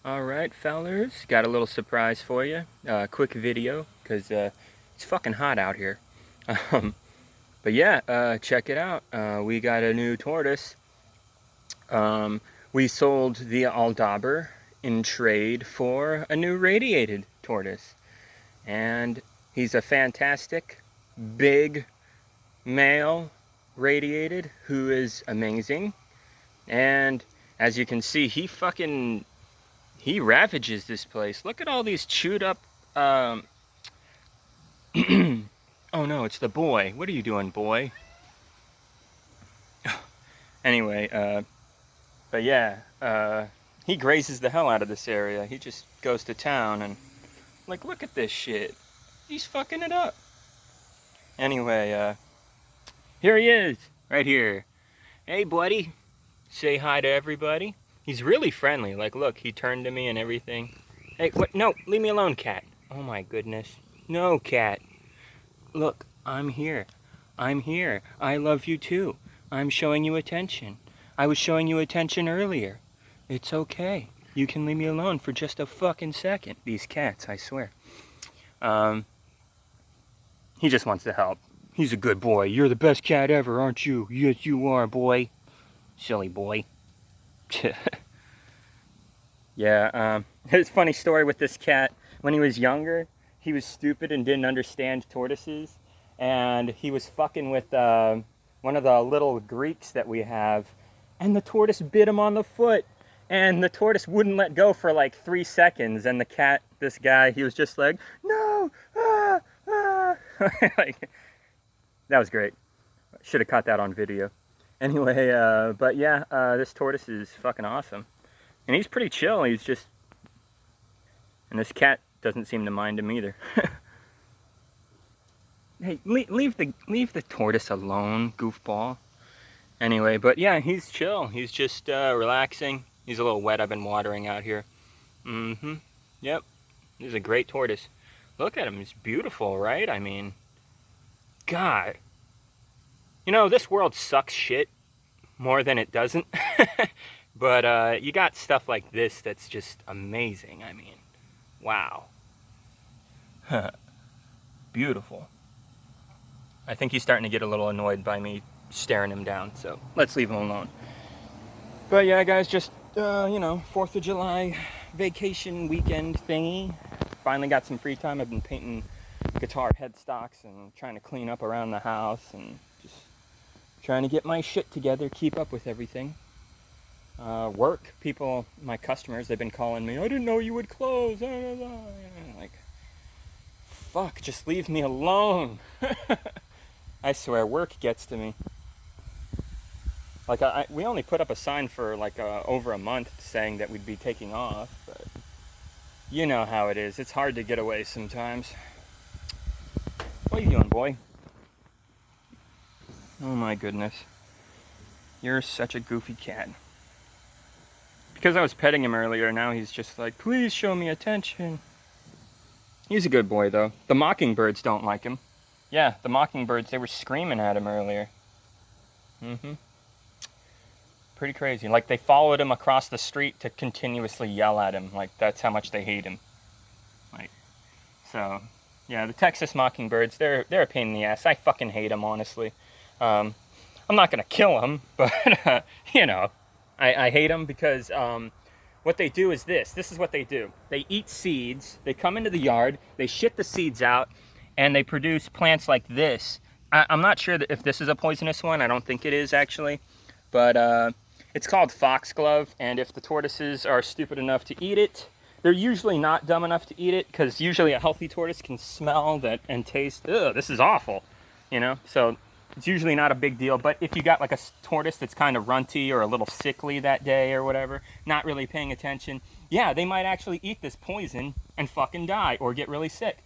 Alright, fellers, got a little surprise for you. Quick video, because it's fucking hot out here. Um, but yeah, check it out. We got a new tortoise. We sold the Aldabra in trade for a new radiated tortoise. And he's a fantastic, big male radiated who is amazing. And as you can see, he ravages this place. Look at all these chewed up. Um... oh no, it's the boy. What are you doing, boy? Anyway, but yeah, he grazes the hell out of this area. He just goes to town and, like, look at this shit. He's fucking it up. Anyway, here he is, right here. Hey, buddy. Say hi to everybody. He's really friendly. Like, look, he turned to me and everything. Hey, what? No, leave me alone, cat. Oh my goodness. No, cat. Look, I'm here. I'm here. I love you too. I'm showing you attention. I was showing you attention earlier. It's okay. You can leave me alone for just a fucking second. These cats, I swear. He just wants to help. He's a good boy. You're the best cat ever, aren't you? Yes, you are, boy. Silly boy. Yeah, there's a funny story with this cat. When he was younger, he was stupid and didn't understand tortoises. And he was fucking with one of the little Greeks that we have. And the tortoise bit him on the foot. And the tortoise wouldn't let go for like 3 seconds. And the cat, this guy, he was just like, no, ah, ah. Like, that was great. Should have caught that on video. Anyway, but yeah, this tortoise is fucking awesome. And he's pretty chill. He's just... And this cat doesn't seem to mind him either. Hey, leave the tortoise alone, goofball. Anyway, but yeah, he's chill. He's just relaxing. He's a little wet. I've been watering out here. Mm-hmm. Yep. He's a great tortoise. Look at him. He's beautiful, right? I mean, God. You know, this world sucks shit more than it doesn't. But you got stuff like this that's just amazing. I mean, wow. Beautiful. I think he's starting to get a little annoyed by me staring him down, so let's leave him alone. But yeah, guys, just, you know, 4th of July vacation weekend thingy. Finally got some free time. I've been painting guitar headstocks and trying to clean up around the house and just trying to get my shit together, keep up with everything. Work, people, my customers, they've been calling me, I didn't know you would close. Like, fuck, just leave me alone. I swear, work gets to me. Like, we only put up a sign for like over a month saying that we'd be taking off, but you know how it is. It's hard to get away sometimes. What are you doing, boy? Oh my goodness. You're such a goofy cat. Because I was petting him earlier, now he's just like, please show me attention. He's a good boy, though. The mockingbirds don't like him. Yeah, the mockingbirds, they were screaming at him earlier. Mm-hmm. Pretty crazy. Like, they followed him across the street to continuously yell at him. Like, that's how much they hate him. Like, so, yeah, the Texas mockingbirds, they're a pain in the ass. I fucking hate them, honestly. I'm not gonna kill them, but, you know, I hate them because what they do is this. This is what they do. They eat seeds. They come into the yard. They shit the seeds out, and they produce plants like this. I'm not sure if this is a poisonous one. I don't think it is, actually. But it's called foxglove, and if the tortoises are stupid enough to eat it, they're usually not dumb enough to eat it, because usually a healthy tortoise can smell that and taste, ugh, this is awful, you know? So it's usually not a big deal, but if you got like a tortoise that's kind of runty or a little sickly that day or whatever, not really paying attention, yeah, they might actually eat this poison and fucking die or get really sick,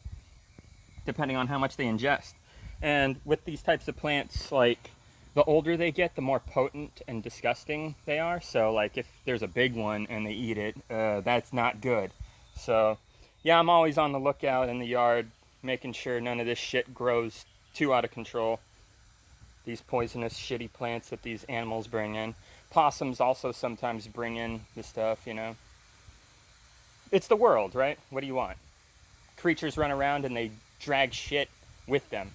depending on how much they ingest. And with these types of plants, like, the older they get, the more potent and disgusting they are. So, like, if there's a big one and they eat it, that's not good. So, yeah, I'm always on the lookout in the yard, making sure none of this shit grows too out of control. These poisonous, shitty plants that these animals bring in. Possums also sometimes bring in the stuff, you know. It's the world, right? What do you want? Creatures run around and they drag shit with them.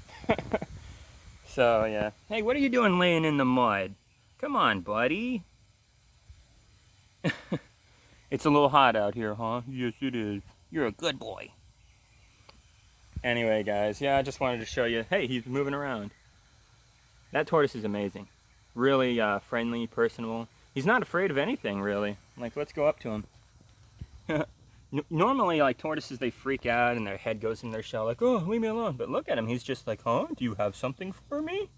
So, yeah. Hey, what are you doing laying in the mud? Come on, buddy. It's a little hot out here, huh? Yes, it is. You're a good boy. Anyway, guys, yeah, I just wanted to show you. Hey, he's moving around. That tortoise is amazing. Really friendly, personable. He's not afraid of anything, really. Like, let's go up to him. Normally, like, tortoises, they freak out and their head goes in their shell, like, oh, leave me alone. But look at him. He's just like, huh? Do you have something for me?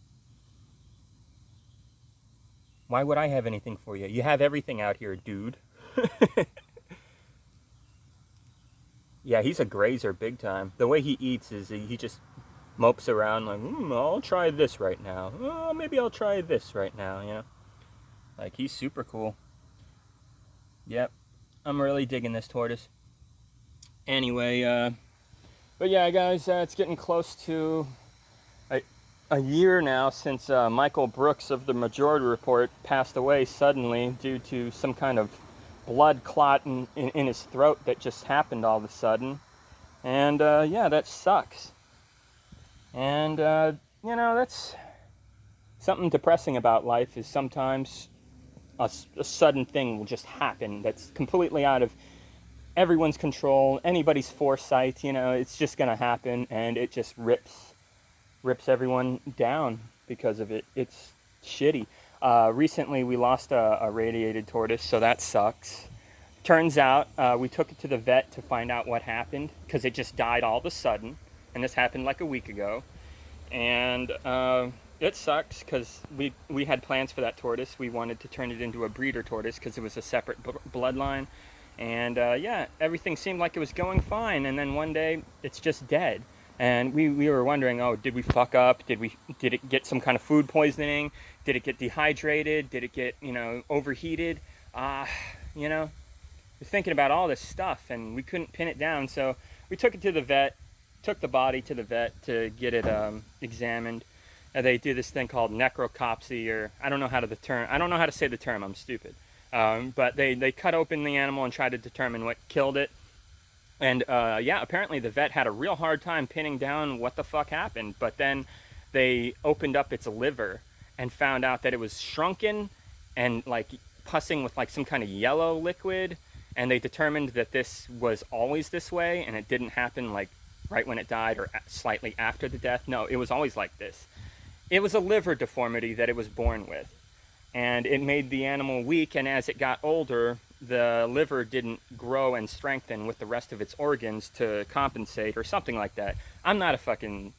Why would I have anything for you? You have everything out here, dude. Yeah, he's a grazer big time. The way he eats is he just mopes around like, I'll try this right now. Oh, maybe I'll try this right now, you know? Like, he's super cool. Yep, I'm really digging this tortoise. Anyway, but yeah, guys, it's getting close to a year now since Michael Brooks of the Majority Report passed away suddenly due to some kind of blood clot in his throat that just happened all of a sudden. And yeah, that sucks. And you know, that's something depressing about life, is sometimes a sudden thing will just happen that's completely out of everyone's control, anybody's foresight. You know, it's just gonna happen, and it just rips everyone down because of it. It's shitty. Recently we lost a radiated tortoise, so that sucks. Turns out we took it to the vet to find out what happened, because it just died all of a sudden, and this happened like a week ago. And it sucks because we had plans for that tortoise. We wanted to turn it into a breeder tortoise because it was a separate bloodline. And yeah, everything seemed like it was going fine, and then one day it's just dead. And we were wondering, oh, did we fuck up? Did it get some kind of food poisoning? Did it get dehydrated? Did it get, you know, overheated? You know, we're thinking about all this stuff, and we couldn't pin it down. So we took it to the vet, took the body to the vet to get it examined. They do this thing called necropsy, or I don't know how to say the term. I'm stupid. But they cut open the animal and try to determine what killed it. And yeah, apparently the vet had a real hard time pinning down what the fuck happened. But then they opened up its liver and found out that it was shrunken and like pussing with like some kind of yellow liquid. And they determined that this was always this way, and it didn't happen like right when it died or slightly after the death. No, it was always like this. It was a liver deformity that it was born with. And it made the animal weak, and as it got older, the liver didn't grow and strengthen with the rest of its organs to compensate or something like that. I'm not a fucking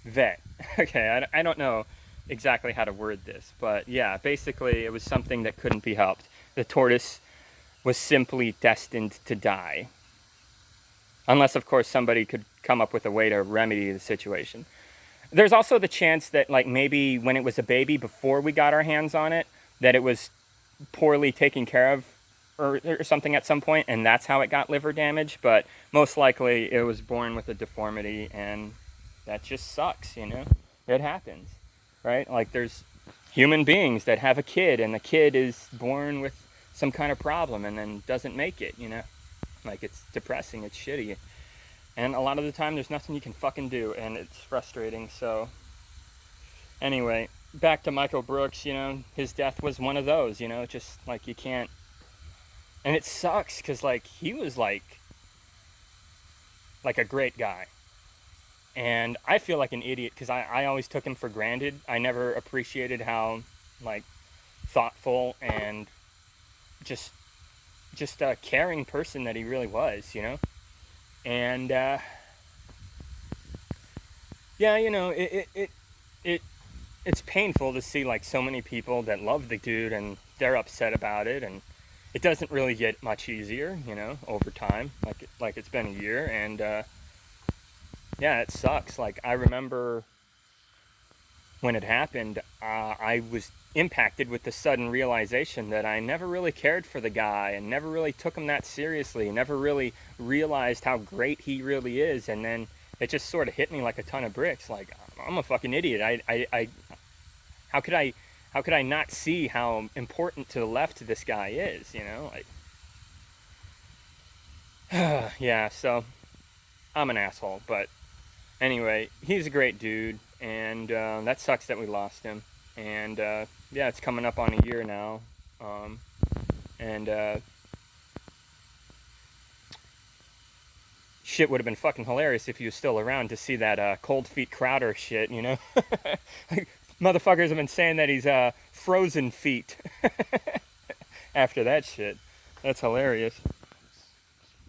vet. Okay, I don't know exactly how to word this, but yeah, basically it was something that couldn't be helped. The tortoise was simply destined to die. Unless, of course, somebody could come up with a way to remedy the situation. There's also the chance that, like, maybe when it was a baby, before we got our hands on it, that it was poorly taken care of or something at some point, and that's how it got liver damage. But most likely it was born with a deformity, and that just sucks, you know? It happens, right? Like, there's human beings that have a kid, and the kid is born with some kind of problem and then doesn't make it, you know? Like, it's depressing, it's shitty. And a lot of the time, there's nothing you can fucking do, and it's frustrating. So, anyway, back to Michael Brooks, you know, his death was one of those, you know, just, like, you can't... And it sucks, because, like, he was, like a great guy. And I feel like an idiot, because I always took him for granted. I never appreciated how, like, thoughtful and just a caring person that he really was, you know? And yeah, you know, it's painful to see like so many people that love the dude and they're upset about it, and it doesn't really get much easier, you know, over time. Like it's been a year, and yeah, it sucks. Like, I remember when it happened, I was impacted with the sudden realization that I never really cared for the guy and never really took him that seriously, never really realized how great he really is. And then it just sort of hit me like a ton of bricks. Like, I'm a fucking idiot. How could I how could I not see how important to the left this guy is, you know? Like, yeah, so I'm an asshole, but anyway, he's a great dude, and that sucks that we lost him. And yeah, it's coming up on a year now. And shit would have been fucking hilarious if he was still around to see that Cold Feet Crowder shit, you know? Motherfuckers have been saying that he's frozen feet after that shit. That's hilarious.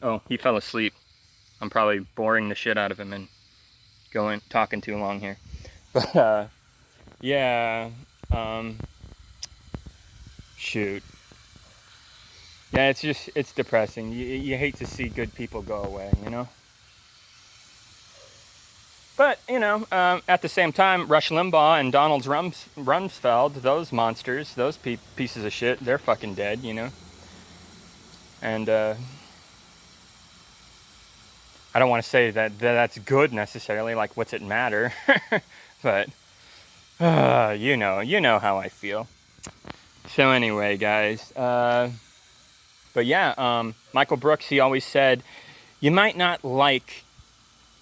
Oh, he fell asleep. I'm probably boring the shit out of him and talking too long here. But yeah, shoot. Yeah, it's depressing. You hate to see good people go away, you know? But, you know, at the same time, Rush Limbaugh and Donald Rumsfeld, those monsters, those pieces of shit, they're fucking dead, you know? And I don't want to say that that's good necessarily, like, what's it matter? But, you know how I feel. So anyway, guys, but yeah, Michael Brooks, he always said, you might not like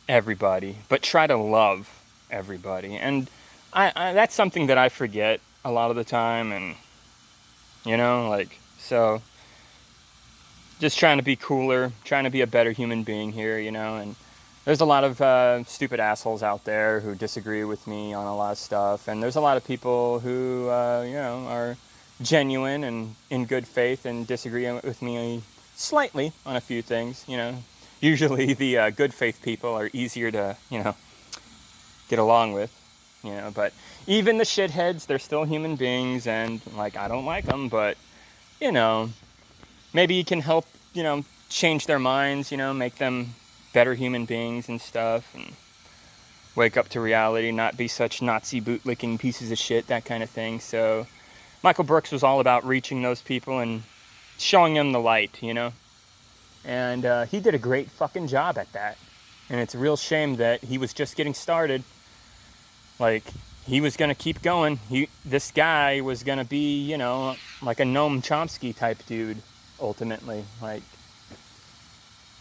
everybody, but try to love everybody. And I that's something that I forget a lot of the time, and, you know, like, so just trying to be cooler, trying to be a better human being here, you know. And there's a lot of stupid assholes out there who disagree with me on a lot of stuff, and there's a lot of people who, you know, are genuine and in good faith and disagree with me slightly on a few things, you know. Usually the good faith people are easier to, you know, get along with, you know. But even the shitheads, they're still human beings, and, like, I don't like them, but, you know, maybe you can help, you know, change their minds, you know, make them better human beings and stuff, and wake up to reality, not be such Nazi bootlicking pieces of shit, that kind of thing. So Michael Brooks was all about reaching those people and showing them the light, you know. And he did a great fucking job at that. And it's a real shame that he was just getting started. Like, he was going to keep going. This guy was going to be, you know, like a Noam Chomsky type dude, ultimately. Like,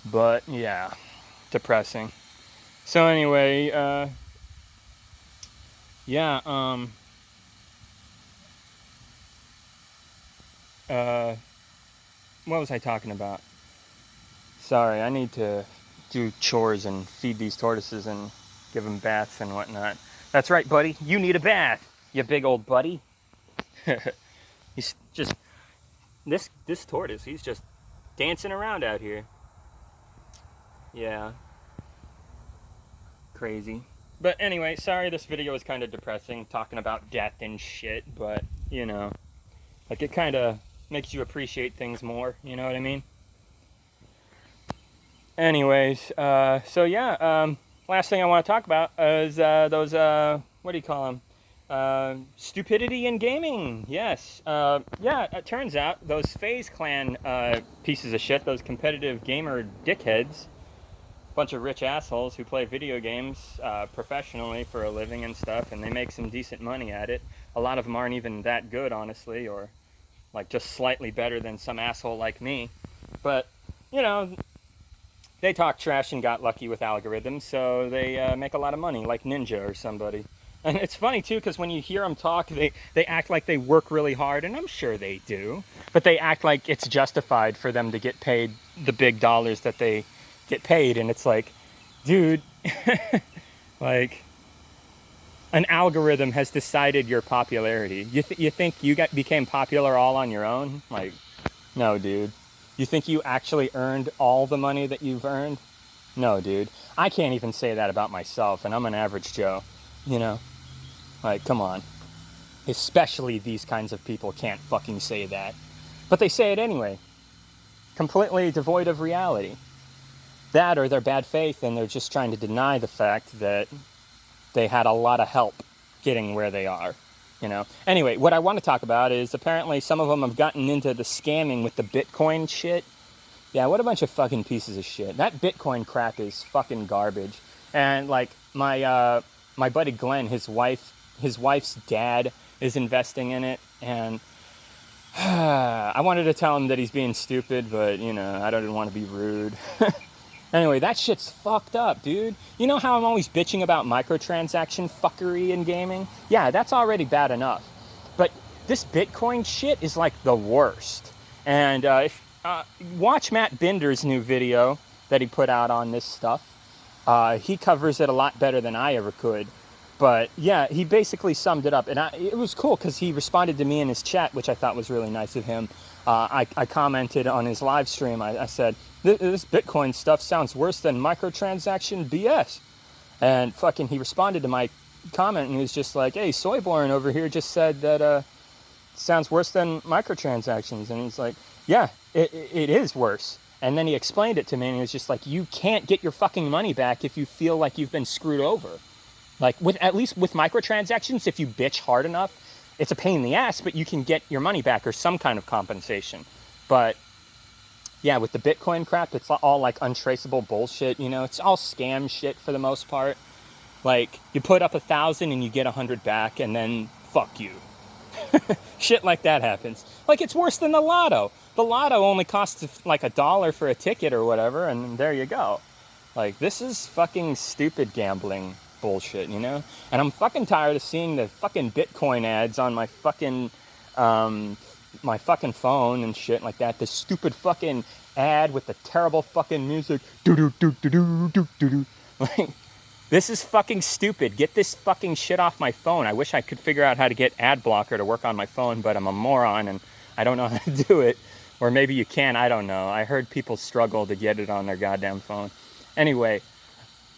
but, yeah, depressing. So anyway, yeah, what was I talking about? Sorry, I need to do chores and feed these tortoises and give them baths and whatnot. That's right, buddy. You need a bath, you big old buddy. He's just, this tortoise, he's just dancing around out here. Yeah. Crazy. But anyway, sorry this video is kind of depressing, talking about death and shit, but, you know, like, it kind of makes you appreciate things more, you know what I mean? Anyways, so yeah, last thing I want to talk about is those, what do you call them? Stupidity in gaming, yes. Yeah, it turns out those FaZe Clan pieces of shit, those competitive gamer dickheads, bunch of rich assholes who play video games professionally for a living and stuff, and they make some decent money at it. A lot of them aren't even that good, honestly, or, like, just slightly better than some asshole like me. But, you know, they talk trash and got lucky with algorithms, so they make a lot of money, like Ninja or somebody. And it's funny, too, because when you hear them talk, they act like they work really hard, and I'm sure they do. But they act like it's justified for them to get paid the big dollars that they get paid. And it's like, dude, like, an algorithm has decided your popularity. You think you became popular all on your own? Like, no, dude. You think you actually earned all the money that you've earned? No, dude. I can't even say that about myself, and I'm an average Joe, you know? Like, come on. Especially these kinds of people can't fucking say that. But they say it anyway. Completely devoid of reality. That or their bad faith, and they're just trying to deny the fact that they had a lot of help getting where they are. You know. Anyway, what I want to talk about is apparently some of them have gotten into the scamming with the Bitcoin shit. Yeah, what a bunch of fucking pieces of shit. That Bitcoin crap is fucking garbage. And, like, my buddy Glenn, his wife's dad, is investing in it, and I wanted to tell him that he's being stupid, but, you know, I didn't want to be rude. Anyway, that shit's fucked up, dude. You know how I'm always bitching about microtransaction fuckery in gaming? Yeah, that's already bad enough. But this Bitcoin shit is like the worst. And watch Matt Binder's new video that he put out on this stuff. He covers it a lot better than I ever could. But yeah, he basically summed it up. And it was cool because he responded to me in his chat, which I thought was really nice of him. I commented on his live stream. I said, this Bitcoin stuff sounds worse than microtransaction BS. And fucking he responded to my comment and he was just like, hey, Soyborn over here just said that sounds worse than microtransactions. And he's like, yeah, it is worse. And then he explained it to me and he was just like, you can't get your fucking money back if you feel like you've been screwed over. Like, at least with microtransactions, if you bitch hard enough, it's a pain in the ass, but you can get your money back or some kind of compensation. But yeah, with the Bitcoin crap, it's all like untraceable bullshit, you know? It's all scam shit for the most part. Like, you put up 1,000 and you get 100 back, and then fuck you. Shit like that happens. Like, it's worse than the lotto. The lotto only costs like $1 for a ticket or whatever, and there you go. Like, this is fucking stupid gambling bullshit, you know? And I'm fucking tired of seeing the fucking Bitcoin ads on my fucking phone and shit like that. The stupid fucking ad with the terrible fucking music. Do-do-do-do-do-do-do-do. Like, this is fucking stupid. Get this fucking shit off my phone. I wish I could figure out how to get ad blocker to work on my phone, but I'm a moron and I don't know how to do it. Or maybe you can, I don't know. I heard people struggle to get it on their goddamn phone. Anyway,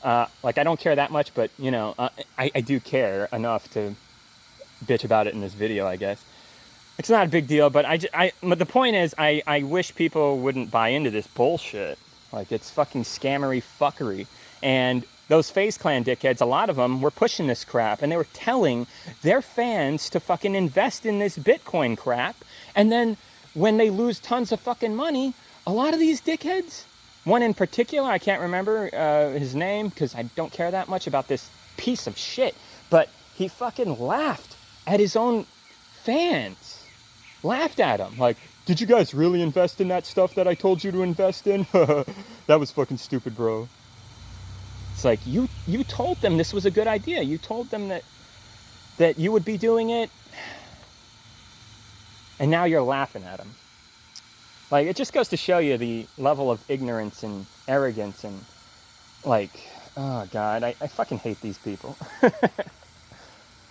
like, I don't care that much, but, you know, I do care enough to bitch about it in this video, I guess. It's not a big deal, but but the point is, I wish people wouldn't buy into this bullshit. Like, it's fucking scammery fuckery. And those FaZe Clan dickheads, a lot of them were pushing this crap, and they were telling their fans to fucking invest in this Bitcoin crap. And then when they lose tons of fucking money, a lot of these dickheads, one in particular, I can't remember his name because I don't care that much about this piece of shit, but he fucking laughed at his own fans. Laughed at him. Like, did you guys really invest in that stuff that I told you to invest in? That was fucking stupid, bro. It's like, you told them this was a good idea. You told them that you would be doing it, and now you're laughing at them. Like, it just goes to show you the level of ignorance and arrogance and, like, oh God, I fucking hate these people.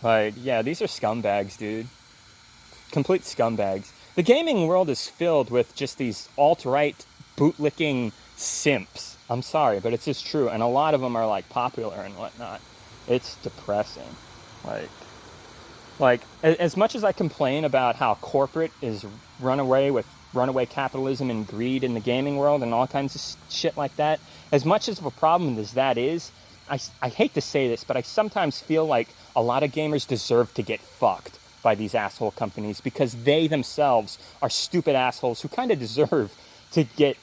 Like, yeah, these are scumbags, dude. Complete scumbags. The gaming world is filled with just these alt-right bootlicking simps. I'm sorry, but it's just true. And a lot of them are, like, popular and whatnot. It's depressing. Like, as much as I complain about how corporate is runaway capitalism and greed in the gaming world and all kinds of shit like that, as much of a problem as that is, I hate to say this, but I sometimes feel like a lot of gamers deserve to get fucked by these asshole companies because they themselves are stupid assholes who kind of deserve to get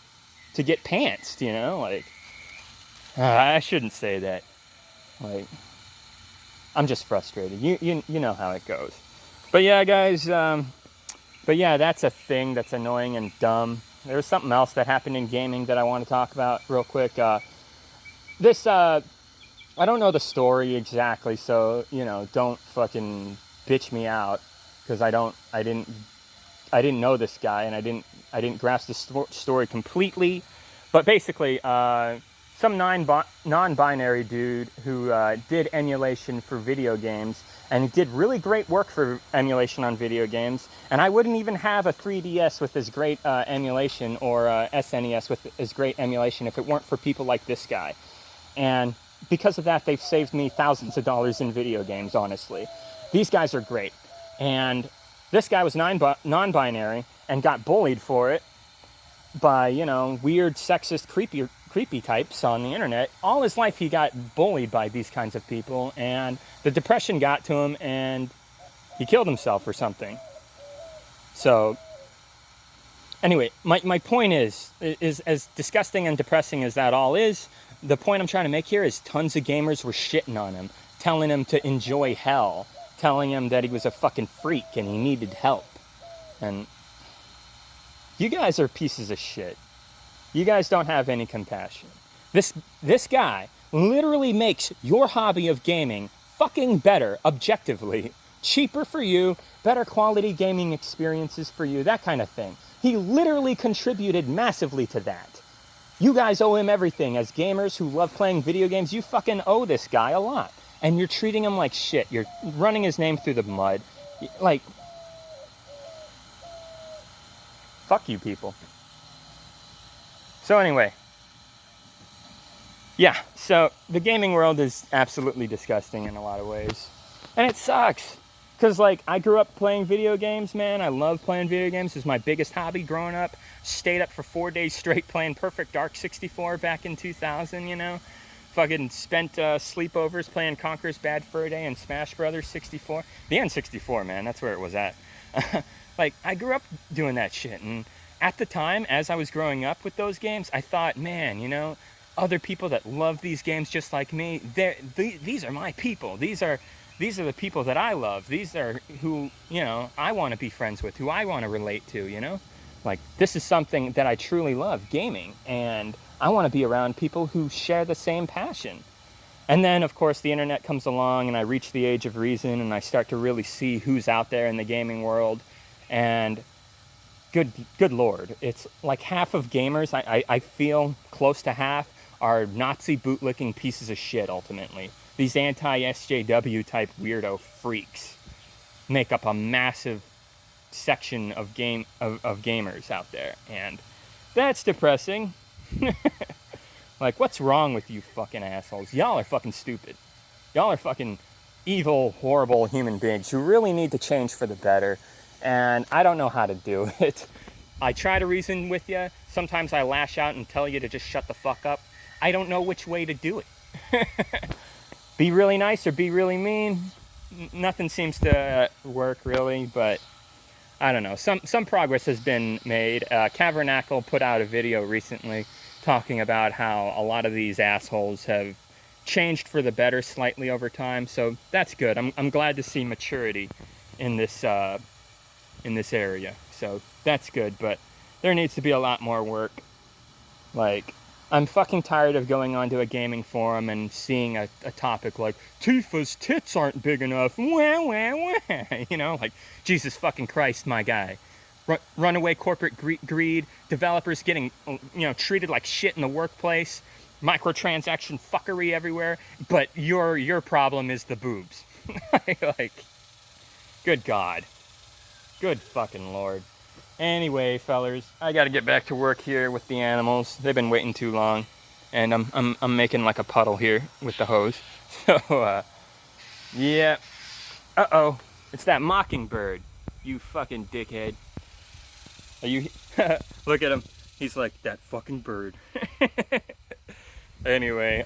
pantsed, you know? Like, I shouldn't say that. Like, I'm just frustrated. You know how it goes. But yeah, guys, but yeah, that's a thing that's annoying and dumb. There was something else that happened in gaming that I want to talk about real quick. I don't know the story exactly, so, you know, don't fucking bitch me out because I didn't know this guy and I didn't grasp the story completely. But basically, some non-binary dude who did emulation for video games, and he did really great work for emulation on video games. And I wouldn't even have a 3DS with as great emulation or SNES with as great emulation if it weren't for people like this guy. And because of that, they've saved me thousands of dollars in video games, honestly. These guys are great. And this guy was non-binary and got bullied for it by, you know, weird, sexist, creepy types on the internet. All his life he got bullied by these kinds of people, and the depression got to him and he killed himself or something. So anyway, my point is as disgusting and depressing as that all is, the point I'm trying to make here is tons of gamers were shitting on him, telling him to enjoy hell, telling him that he was a fucking freak and he needed help. And you guys are pieces of shit. You guys don't have any compassion. This guy literally makes your hobby of gaming fucking better, objectively. Cheaper for you, better quality gaming experiences for you, that kind of thing. He literally contributed massively to that. You guys owe him everything. As gamers who love playing video games, you fucking owe this guy a lot. And you're treating him like shit. You're running his name through the mud. Like, fuck you people. So anyway, yeah, so the gaming world is absolutely disgusting in a lot of ways. And it sucks. Because, like, I grew up playing video games, man. I love playing video games. It was my biggest hobby growing up. Stayed up for 4 days straight playing Perfect Dark 64 back in 2000, you know. Fucking spent sleepovers playing Conker's Bad Fur Day and Smash Brothers 64. The N64, man, that's where it was at. Like, I grew up doing that shit. And at the time, as I was growing up with those games, I thought, man, you know, other people that love these games just like me, these are my people. These are the people that I love. These are who, you know, I want to be friends with, who I want to relate to, you know? Like, this is something that I truly love, gaming. And I want to be around people who share the same passion. And then, of course, the internet comes along and I reach the age of reason and I start to really see who's out there in the gaming world. And good Lord, it's like half of gamers, I feel close to half, are Nazi bootlicking pieces of shit, ultimately. These anti-SJW type weirdo freaks make up a massive section of gamers out there, and that's depressing. Like, what's wrong with you fucking assholes? Y'all are fucking stupid. Y'all are fucking evil, horrible human beings who really need to change for the better, and I don't know how to do it. I try to reason with you. Sometimes I lash out and tell you to just shut the fuck up. I don't know which way to do it. Be really nice or be really mean. Nothing seems to work really, but I don't know. Some progress has been made. Cavernacle put out a video recently talking about how a lot of these assholes have changed for the better slightly over time. So that's good. I'm glad to see maturity in this area. So that's good, but there needs to be a lot more work. Like, I'm fucking tired of going onto a gaming forum and seeing a topic like, Tifa's tits aren't big enough, wah, wah, wah. You know, like, Jesus fucking Christ, my guy. Runaway corporate greed, developers getting, you know, treated like shit in the workplace, microtransaction fuckery everywhere, but your problem is the boobs. Like, good God. Good fucking Lord. Anyway, fellers, I gotta get back to work here with the animals. They've been waiting too long, and I'm making like a puddle here with the hose. So, yeah. Uh-oh, it's that mockingbird. You fucking dickhead. Are you? Look at him. He's like, that fucking bird. Anyway,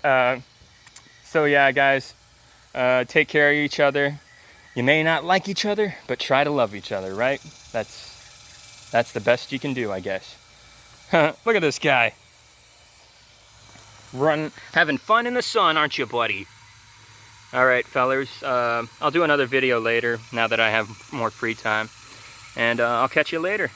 so yeah, guys, take care of each other. You may not like each other, but try to love each other, right? That's the best you can do, I guess. Look at this guy. Having fun in the sun, aren't you, buddy? Alright, fellers. I'll do another video later, now that I have more free time. And I'll catch you later.